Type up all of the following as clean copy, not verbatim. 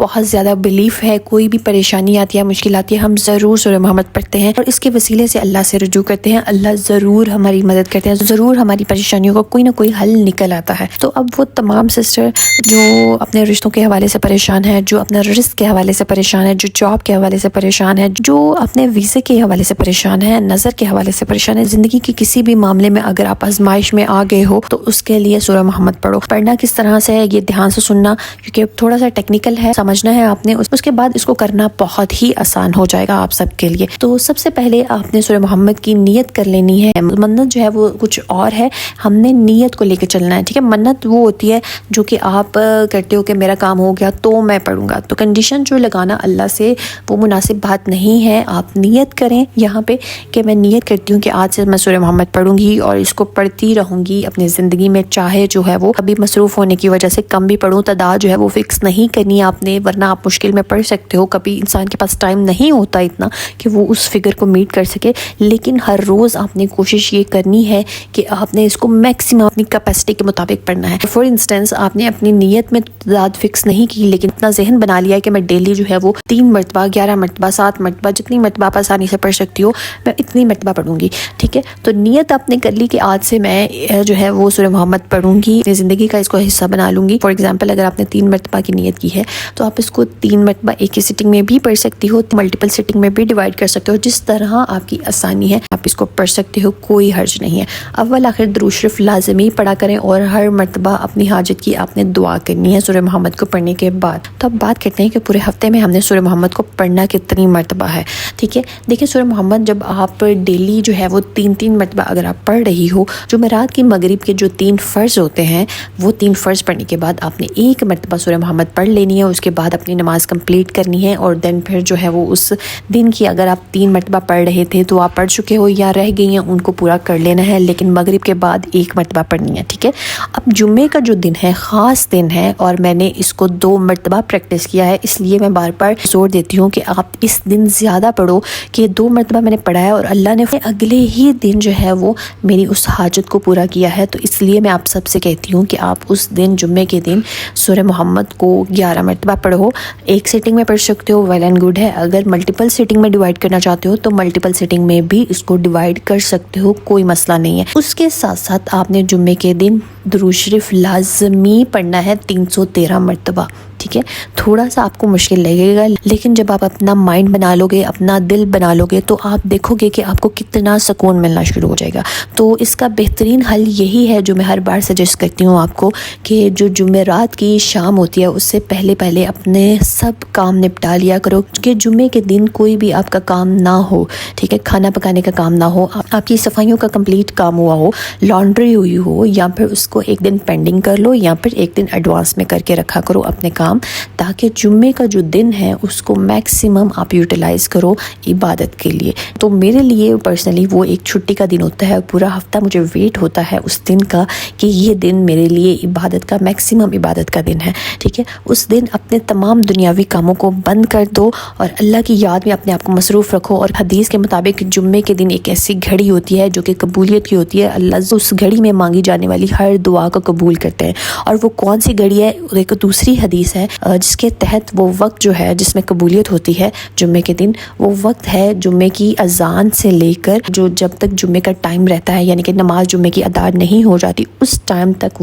بہت زیادہ بلیف ہے، کوئی بھی پریشانی آتی ہے، مشکل آتی ہے، ہم ضرور سورہ محمد پڑھتے ہیں اور اس کے وسیلے سے اللہ سے رجوع کرتے ہیں، اللہ ضرور ہماری مدد کرتے ہیں، ضرور ہماری پریشانیوں کا کوئی نہ کوئی حل نکل آتا ہے۔ تو اب وہ تمام سسٹر جو اپنے رشتوں کے حوالے سے پریشان ہے، جو اپنا رزق کے حوالے سے پریشان ہے، جو جاب کے حوالے سے پریشان ہے، جو اپنے ویزے کے حوالے سے پریشان ہے، نظر کے حوالے سے پریشان ہے، زندگی کے کسی بھی معاملے میں اگر آپ آزمائش میں آ گئے ہو تو اس کے لیے سورہ محمد پڑھو۔ پڑھنا کس طرح سے ہے یہ دھیان سے سننا، کیونکہ تھوڑا سا ٹیکنیکل ہے، سمجھنا ہے آپ نے، اس کے بعد اس کو کرنا بہت ہی آسان ہو جائے گا آپ سب کے لیے۔ تو سب سے پہلے آپ نے سورہ محمد کی نیت کر لینی ہے۔ منت جو ہے وہ کچھ اور ہے، ہم نے نیت کو لے کے چلنا ہے، ٹھیک ہے۔ منت وہ ہوتی ہے جو کہ آپ کرتے ہو کہ میرا کام ہو گیا تو میں پڑھوں گا، تو کنڈیشن جو لگانا اللہ سے وہ مناسب بات نہیں ہے۔ آپ نیت کریں یہاں پہ کہ میں نیت کرتی ہوں کہ آج سے میں سورہ محمد پڑھوں گی اور اس کو پڑھتی رہوں گی اپنی زندگی میں، چاہے جو ہے وہ ابھی مصروف ہونے کی وجہ سے کم بھی پڑھوں، تعداد جو ہے وہ فکس نہیں کرنی آپ نے، ورنہ آپ مشکل میں پڑھ سکتے ہو۔ کبھی انسان کے پاس ٹائم نہیں ہوتا اتنا کہ وہ اس فگر کو میٹ کر سکے، لیکن ہر روز آپ نے کوشش یہ کرنی ہے کہ آپ نے اس کو میکسیمم اپنی کیپیسٹی کے مطابق پڑھنا ہے۔ فار انسٹنس آپ نے اپنی نیت میں تعداد فکس نہیں کی، لیکن اتنا ذہن بنا لیا ہے کہ میں ڈیلی جو ہے وہ 3 مرتبہ، 11 مرتبہ، 7 مرتبہ، جتنی مرتبہ آپ آسانی سے پڑھ سکتی ہو میں اتنی مرتبہ پڑھوں گی، ٹھیک ہے۔ تو نیت آپ نے کر لی کہ آج سے میں جو ہے وہ سورہ محمد پڑھوں گی، اپنی زندگی کا اس کو حصہ بنا لوں گی۔ فار ایگزامپل اگر آپ نے 3 مرتبہ کی نیت کی ہے تو آپ اس کو 3 مرتبہ ایک ہی سٹنگ میں بھی پڑھ سکتی ہو، ملٹیپل سٹنگ میں بھی ڈیوائڈ کر سکتے ہو، جس طرح آپ کی آسانی ہے آپ اس کو پڑھ سکتے ہو، کوئی حرج نہیں ہے۔ اول آخر درود شریف لازمی پڑھا کریں اور ہر مرتبہ اپنی حاجت کی آپ نے دعا کرنی ہے سورہ محمد کو پڑھنے کے بعد۔ تو اب بات کرتے ہیں کہ پورے ہفتے میں ہم نے سورہ محمد کو پڑھنا کتنی مرتبہ ہے، ٹھیک ہے۔ دیکھیں سورہ محمد جب آپ ڈیلی جو ہے وہ 3 مرتبہ اگر آپ پڑھ رہی ہو، جمعرات کی مغرب کے جو 3 فرض ہوتے ہیں وہ 3 فرض پڑھنے کے بعد آپ نے 1 مرتبہ سورہ محمد پڑھ لینی ہے، اس کے بعد اپنی نماز کمپلیٹ کرنی ہے، اور دین پھر جو ہے وہ اس دن کی اگر آپ 3 مرتبہ پڑھ رہے تھے تو آپ پڑھ چکے ہو یا رہ گئی ہیں ان کو پورا کر لینا ہے، لیکن مغرب کے بعد 1 مرتبہ پڑھنی ہے، ٹھیک ہے۔ اب جمعے کا جو دن ہے خاص دن ہے اور میں نے اس کو 2 مرتبہ پریکٹس کیا ہے، اس لیے میں بار بار زور دیتی ہوں کہ آپ اس دن زیادہ پڑھو، کہ 2 مرتبہ میں نے پڑھا ہے اور اللہ نے اگلے ہی دن جو ہے وہ میری اس حاجت کو پورا کیا ہے، تو اس لیے میں آپ سب سے کہتی ہوں کہ آپ اس دن جمعے کے دن سورہ محمد کو 11 مرتبہ پڑھو۔ ایک سیٹنگ میں پڑھ سکتے ہو، ویل اینڈ گڈ ہے، اگر ملٹیپل سیٹنگ میں ڈیوائڈ کرنا چاہتے ہو تو ملٹیپل سیٹنگ میں بھی اس کو ڈیوائڈ کر سکتے ہو، کوئی مسئلہ نہیں ہے۔ اس کے ساتھ ساتھ آپ نے جمعے کے دن درود شریف لازمی پڑھنا ہے 313 مرتبہ، ٹھیک ہے۔ تھوڑا سا آپ کو مشکل لگے گا، لیکن جب آپ اپنا مائنڈ بنا لو گے، اپنا دل بنا لو گے تو آپ دیکھو گے کہ آپ کو کتنا سکون ملنا شروع ہو جائے گا۔ تو اس کا بہترین حل یہی ہے جو میں ہر بار سجیسٹ کرتی ہوں آپ کو، کہ جو جمعرات کی شام ہوتی ہے اس سے پہلے پہلے اپنے سب کام نپٹا لیا کرو، کہ جمعے کے دن کوئی بھی آپ کا کام نہ ہو، ٹھیک ہے۔ کھانا پکانے کا کام نہ ہو، آپ کی صفائیوں کا کمپلیٹ کام ہوا ہو، لانڈری ہوئی ہو، یا پھر اس کو ایک دن پینڈنگ کر لو یا پھر ایک دن ایڈوانس میں کر کے رکھا کرو اپنے کام، تاکہ جمعے کا جو دن ہے اس کو میکسیمم آپ یوٹیلائز کرو عبادت کے لیے۔ تو میرے لیے پرسنلی وہ ایک چھٹی کا دن ہوتا ہے، پورا ہفتہ مجھے ویٹ ہوتا ہے اس دن کا کہ یہ دن میرے لیے عبادت کا، میکسیمم عبادت کا دن ہے، ٹھیک ہے۔ اس دن اپنے تمام دنیاوی کاموں کو بند کر دو اور اللہ کی یاد میں اپنے آپ کو مصروف رکھو، اور حدیث کے مطابق جمعے کے دن ایک ایسی گھڑی ہوتی ہے جو کہ قبولیت کی ہوتی ہے، اللہ اس گھڑی میں مانگی جانے والی ہر دعا کو قبول کرتے ہیں۔ اور وہ کون سی گھڑی ہے؟ ایک دوسری حدیث ہے جس کے تحت وہ وقت جو ہے جس میں قبولیت ہوتی ہے جمعے کے دن، وہ وقت ہے جمعے کی اذان سے لے کر جو جب تک جمعے کا ٹائم رہتا ہے، یعنی کہ نماز جمعے کی ادا نہیں ہو جاتی، اس ٹائم تک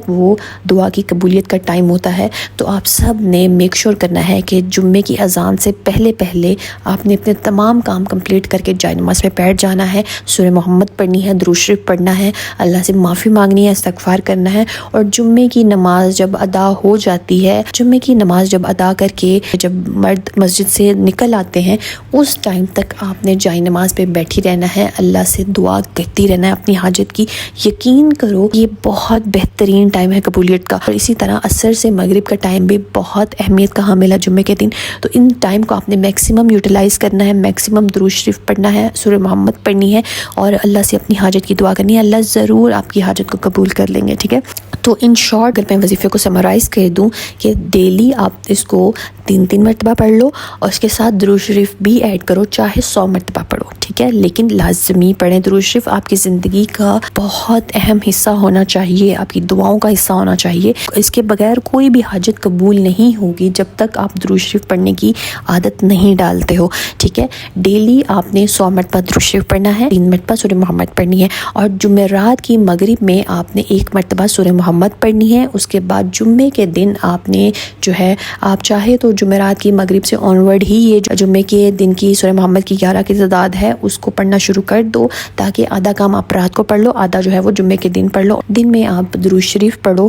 وہ دعا کی قبولیت کا ٹائم ہوتا ہے۔ تو آپ سب نے میک شور کرنا ہے کہ جمعے کی اذان سے پہلے پہلے آپ نے اپنے تمام کام کمپلیٹ کر کے جائے نماز میں بیٹھ جانا ہے، سورہ محمد پڑھنی ہے، درود شریف پڑھنا ہے، اللہ سے معافی مانگنی ہے، استغفار کرنا ہے، اور جمعے کی نماز جب ادا ہو جاتی ہے، جمعے کی نماز جب ادا کر کے جب مرد مسجد سے نکل آتے ہیں اس ٹائم تک آپ نے جائے نماز پہ بیٹھی رہنا ہے، اللہ سے دعا کرتی رہنا ہے اپنی حاجت کی۔ یقین کرو یہ بہت بہترین ٹائم ہے قبولیت کا، اور اسی طرح عصر سے مغرب کا ٹائم بھی بہت اہمیت کا حامل ہے جمعے کے دن۔ تو ان ٹائم کو آپ نے میکسیمم یوٹیلائز کرنا ہے، میکسیمم درود شریف پڑھنا ہے، سورہ محمد پڑھنی ہے، اور اللہ سے اپنی حاجت کی دعا کرنی ہے، اللہ ضرور آپ کی حاجت کو قبول کر لیں گے، ٹھیک ہے۔ تو ان شارٹ اگر میں وظیفے کو سمرائز کر دوں کہ ڈیلی آپ اس کو 3 مرتبہ پڑھ لو اور اس کے ساتھ درود شریف بھی ایڈ کرو، چاہے 100 مرتبہ پڑھو، ٹھیک ہے، لیکن لازمی پڑھیں درود شریف۔ آپ کی زندگی کا بہت اہم حصہ ہونا چاہیے، آپ کی دعاؤں کا حصہ ہونا چاہیے۔ اس کے بغیر کوئی بھی حاجت قبول نہیں ہوگی جب تک آپ درود شریف پڑھنے کی عادت نہیں ڈالتے ہو، ٹھیک ہے۔ ڈیلی آپ نے 100 مرتبہ درود شریف پڑھنا ہے، 3 مرتبہ سورہ محمد پڑھنی ہے، اور جمعرات کی مغرب میں آپ نے 1 مرتبہ سورہ محمد پڑھنی ہے۔ اس کے بعد جمعے کے دن آپ نے جو ہے، آپ چاہے تو جمعرات کی مغرب سے آنورڈ ہی یہ جمعے کے دن کی سورہ محمد کی 11 کی تعداد ہے اس کو پڑھنا شروع کر دو، تاکہ آدھا کام آپ رات کو پڑھ لو، آدھا جو ہے وہ جمعے کے دن پڑھ لو۔ دن میں آپ درود شریف پڑھو،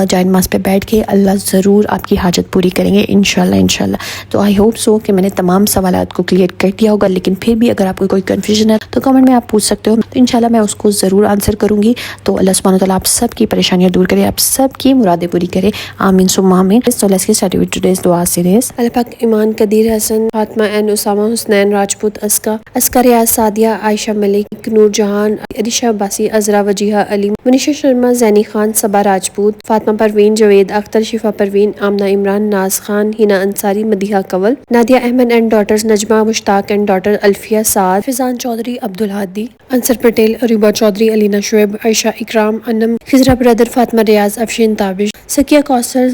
جائے نماز پہ بیٹھ کے، اللہ ضرور آپ کی حاجت پوری کریں گے انشاءاللہ۔ تو آئی ہوپ سو کہ میں نے تمام سوالات کو کلیئر کر دیا ہوگا، لیکن پھر بھی اگر آپ کو کوئی کنفیوژن ہے تو کمنٹ میں آپ پوچھ سکتے ہو، تو انشاءاللہ میں اس کو ضرور آنسر کروں گی۔ تو اللہ سبحانہ وتعالیٰ آپ سب کی پریشانیاں دور کرے، آپ سب کی مرادیں پوری کرے، آمین ثم آمین۔ So let's get started with today's dua series. اللہ پاک ایمان، قدیر حسن، فاطمہ این، اسامہ حسنین راجپوت، اسکا ریاض، سعدیہ، عائشہ ملک، نور جہان، عریشہ عباسی، عذرا، وجیہہ علی، منیشا شرما، زینی خان، صبا راجپوت، فاطمہ پروین، جوید اختر، شفا Parveen, Amna Imran, Naz Khan, Hina Ansari, Madiha Kanwal, Nadia Ahmed and daughters, Najma Mushtaq and daughter Alfia Saad, Faizan Chaudhry, Abdulhadi, Ansar Patel, Areeba Chaudhry, Alina Shoaib, Ayesha Ikram, Anam, Khizra brother, Fatima Riaz, Afsheen Tabish, Sakia Kausar,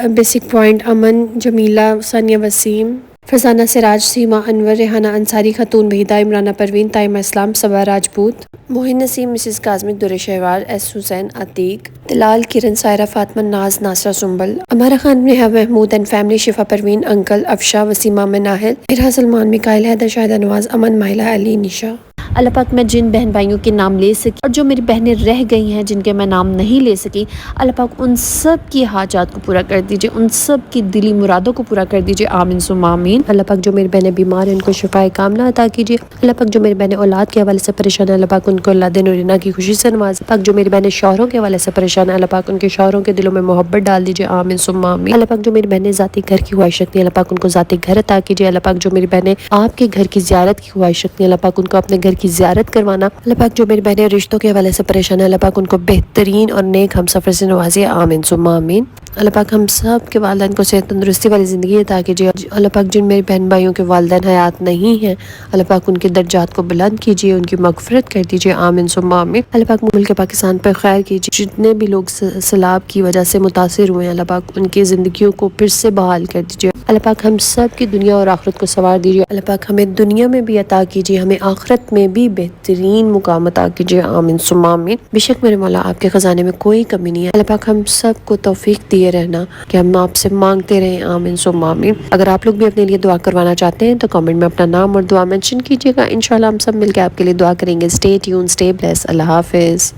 basic point, Aman, Jamila, ثانیہ وسیم، فرزانہ سراج، سیما انور، ریحانہ انصاری، خاتون وحیدہ، عمرانہ پروین، طائمہ اسلام، صبا راجپوت، موہن نسیم، مسز کاظمی، در شہوار، ایس حسین، عتیق، تلال، کرن، سائرہ، فاطمہ ناز، ناصرہ سنبل، امارہ خان، نیہا محمود اینڈ فیملی، شفا پروین، انکل، افشا، وسیمہ مناہل، ارہا سلمان، مکائل، حیدر، شاہدہ نواز، امن، مائلہ، علی، نشا۔ اللہ پاک میں جن بہن بھائیوں کے نام لے سکی اور جو میری بہنیں رہ گئی ہیں جن کے میں نام نہیں لے سکی، اللہ پاک ان سب کی حاجات کو پورا کر دیجئے، ان سب کی دلی مرادوں کو پورا کر دیجئے، آمین ثم آمین۔ اللہ پاک جو میری بہنیں بیمار ہیں ان کو شفاء کاملہ عطا کیجئے۔ اللہ پاک جو میری بہنیں اولاد کے حوالے سے پریشان ہیں، اللہ پاک ان کو اولاد نورینہ کی خوشی سے نواز۔ پاک جو میری بہنیں شوہروں کے حوالے سے پریشان ہیں، اللہ پاک ان کے شوہروں کے دلوں میں محبت ڈال دیجئے، آمین ثم آمین۔ اللہ پاک جو میری بہنیں ذاتی گھر کی خواہش رکھتی ہیں، اللہ پاک ان کو ذاتی گھر عطا کیجئے۔ اللہ پاک جو میری بہنیں آپ کے گھر کی زیارت کی خواہش رکھتی ہیں، اللہ پاک ان کو اپنے گھر کی زیارت کروانا۔ اللہ پاک جو میری بہنیں رشتوں کے حوالے سے پریشان ہیں، اللہ پاک ان کو بہترین اور نیک ہم سفر سے نوازیے، آمین ثم آمین۔ اللہ پاک ہم سب کے والدین کو صحت تندرستی والی زندگی عطا کیجیے۔ اللہ پاک جن میرے بہن بھائیوں کے والدین حیات نہیں ہیں، اللہ پاک ان کے درجات کو بلند کیجیے، ان کی مغفرت کر دیجیے، آمین ثم آمین۔ اللہ پاک ملک پاکستان پر خیر کیجیے، جتنے بھی لوگ سیلاب کی وجہ سے متاثر ہوئے ہیں، اللہ پاک ان کی زندگیوں کو پھر سے بحال کر دیجیے۔ اللہ پاک ہم سب کی دنیا اور آخرت کو سنوار دیجیے۔ اللہ پاک ہمیں دنیا میں بھی عطا کیجیے، ہمیں آخرت میں بھی بہترین مقام عطا کیجیے، آمین ثم آمین۔ بے شک میرے مولا آپ کے خزانے میں کوئی کمی نہیں ہے۔ اللہ پاک ہم سب کو توفیق دیے رہنا کہ ہم آپ سے مانگتے رہیں، آمین ثم آمین۔ اگر آپ لوگ بھی اپنے لیے دعا کروانا چاہتے ہیں تو کمنٹ میں اپنا نام اور دعا مینشن کیجیے گا، انشاءاللہ ہم سب مل کے آپ کے لیے دعا کریں گے۔ اسٹے ٹیون، اسٹے بلیس، اللہ حافظ۔